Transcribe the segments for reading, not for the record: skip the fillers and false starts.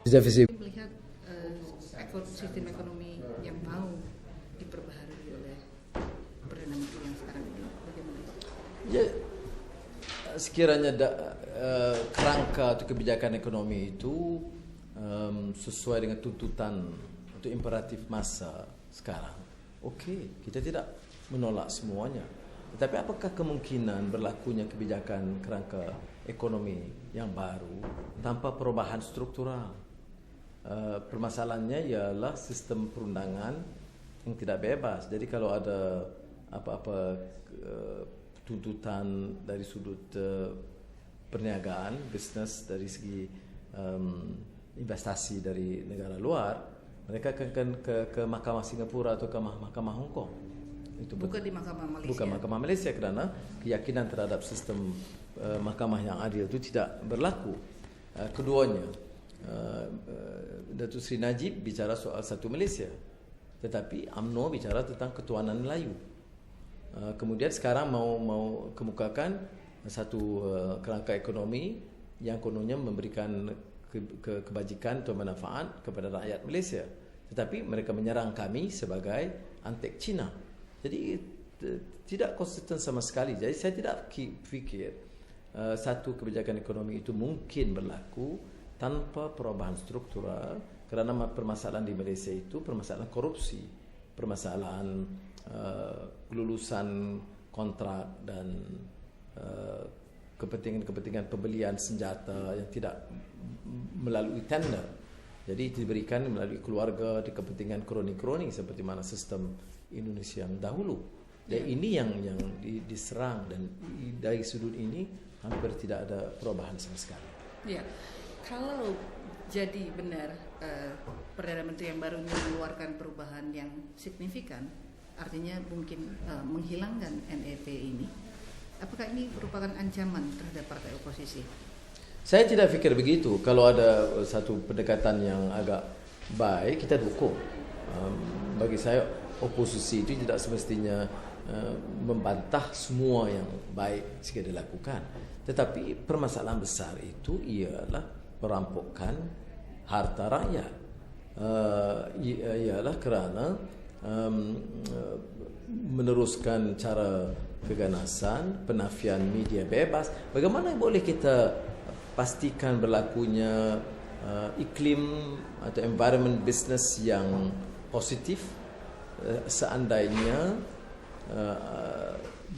Melihat sistem ekonomi yang mau diperbaharui oleh Perdana Menteri yang sekarang ini, bagaimana? Ya, sekiranya kerangka atau kebijakan ekonomi itu sesuai dengan tuntutan atau imperatif masa sekarang, oke, kita tidak menolak semuanya. Tetapi apakah kemungkinan berlakunya kebijakan kerangka ekonomi yang baru tanpa perubahan struktural? Permasalahannya ialah sistem perundangan yang tidak bebas. Jadi kalau ada apa-apa tuntutan dari sudut perniagaan, bisnis, dari segi investasi dari negara luar, mereka akan ke Mahkamah Singapura atau ke Mahkamah Hong Kong. Itu bukan di Mahkamah Malaysia. Bukan Mahkamah Malaysia, kerana keyakinan terhadap sistem mahkamah yang adil itu tidak berlaku. Keduanya, Datuk Seri Najib bicara soal satu Malaysia, tetapi UMNO bicara tentang ketuanan Melayu. Kemudian sekarang mau kemukakan satu kerangka ekonomi yang kononnya memberikan kebajikan atau manfaat kepada rakyat Malaysia, tetapi mereka menyerang kami sebagai antek Cina. Jadi tidak konsisten sama sekali. Jadi saya tidak fikir satu kebijakan ekonomi itu mungkin berlaku tanpa perubahan struktural, kerana permasalahan di Malaysia itu permasalahan korupsi, permasalahan kelulusan kontrak dan kepentingan pembelian senjata yang tidak melalui tender. Jadi itu diberikan melalui keluarga di kepentingan kroni-kroni seperti mana sistem Indonesia dahulu. Dan ini yang diserang, dan dari sudut ini hampir tidak ada perubahan sama sekali. Ya, kalau jadi benar Perdana Menteri yang baru ini mengeluarkan perubahan yang signifikan, artinya mungkin menghilangkan NEP ini, apakah ini merupakan ancaman terhadap partai oposisi? Saya tidak fikir begitu. Kalau ada satu pendekatan yang agak baik, kita dukung. Bagi saya, oposisi itu tidak semestinya membantah semua yang baik jika dilakukan. Tetapi permasalahan besar itu ialah perampokan harta rakyat. Ialah kerana meneruskan cara keganasan, penafian media bebas. Bagaimana boleh kita pastikan berlakunya iklim atau environment business yang positif seandainya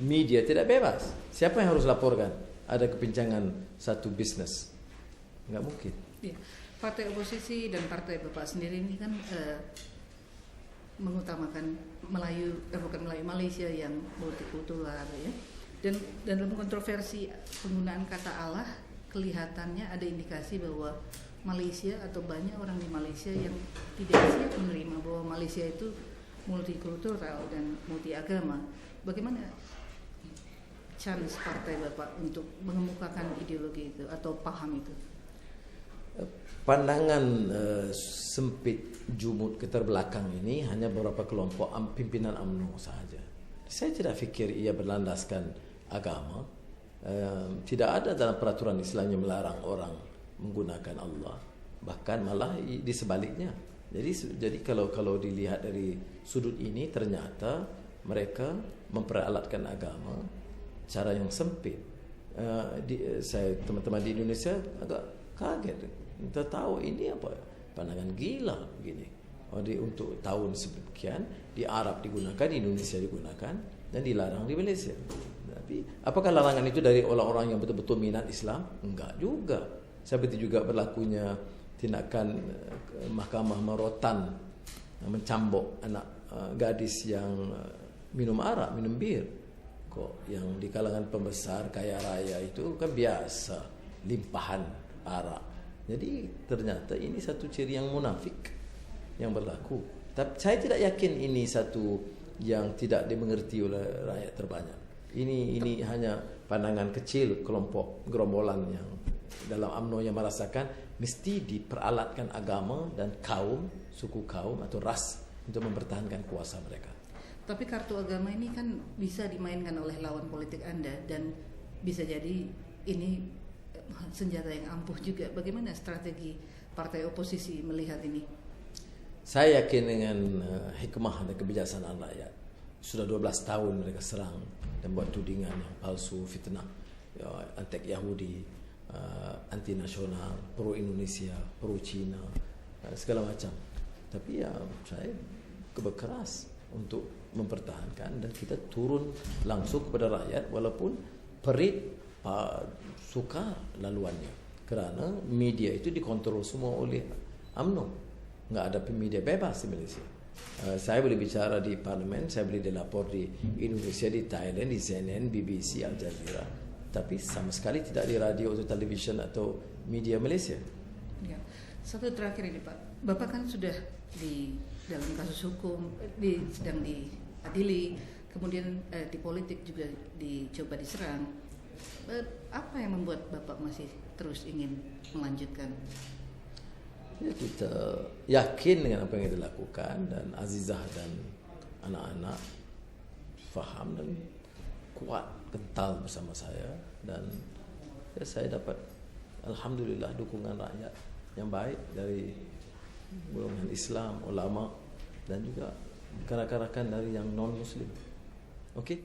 media tidak bebas? Siapa yang harus laporkan ada kepincangan satu bisnes? Enggak mungkin. Ya. Partai oposisi dan partai Bapak sendiri ini kan mengutamakan bukan Melayu Malaysia yang multikultural, ya. Dan dalam kontroversi penggunaan kata Allah, kelihatannya ada indikasi bahwa Malaysia atau banyak orang di Malaysia yang tidak siap menerima bahwa Malaysia itu multikultural dan multi agama. Bagaimana chance partai Bapak untuk mengemukakan ideologi itu atau paham itu? Pandangan sempit, jumud, keterbelakang ini hanya beberapa kelompok pimpinan UMNO sahaja. Saya tidak fikir ia berlandaskan agama. Tidak ada dalam peraturan Islam yang melarang orang menggunakan Allah. Bahkan malah di sebaliknya. Jadi kalau dilihat dari sudut ini, ternyata mereka memperalatkan agama cara yang sempit. Saya teman-teman di Indonesia agak kaget. Kita tahu ini apa? Pandangan gila begini. Untuk tahun sekian di Arab digunakan, di Indonesia digunakan, dan dilarang di Malaysia. Tapi apakah larangan itu dari orang-orang yang betul-betul minat Islam? Enggak juga. Seperti juga berlakunya tindakan mahkamah merotan, mencambuk anak gadis yang minum arak, minum bir. Kok yang di kalangan pembesar kaya raya itu kan biasa limpahan arak. Jadi ternyata ini satu ciri yang munafik yang berlaku. Tapi saya tidak yakin ini satu yang tidak dimengerti oleh rakyat terbanyak. Ini hanya pandangan kecil kelompok gerombolan yang dalam UMNO yang merasakan mesti diperalatkan agama dan kaum, suku kaum atau ras untuk mempertahankan kuasa mereka. Tapi kartu agama ini kan bisa dimainkan oleh lawan politik Anda, dan bisa jadi ini senjata yang ampuh juga. Bagaimana strategi partai oposisi melihat ini? Saya yakin dengan hikmah dan kebijaksanaan rakyat. Sudah 12 tahun mereka serang dan buat tudingan yang palsu, fitnah, ya, anti Yahudi, anti nasional, pro Indonesia, pro Cina, segala macam. Tapi ya saya keras untuk mempertahankan, dan kita turun langsung kepada rakyat walaupun perit sukar laluannya, kerana media itu dikontrol semua oleh UMNO. Nggak ada media bebas di Malaysia. Saya boleh bicara di parlimen, saya boleh dilapor di Indonesia, di Thailand, di CNN, BBC, Al Jazeera, tapi sama sekali tidak di radio atau televisyen atau media Malaysia. Ya. Satu terakhir ini Pak, Bapak kan sudah di dalam kasus hukum, sedang diadili, kemudian di politik juga dicoba diserang. Apa yang membuat Bapak masih terus ingin melanjutkan? Ya, kita yakin dengan apa yang kita lakukan, dan Azizah dan anak-anak faham dan kuat, kental bersama saya, dan ya, saya dapat alhamdulillah dukungan rakyat yang baik dari golongan Islam, ulama, dan juga rakan-rakan dari yang non-Muslim. Okey?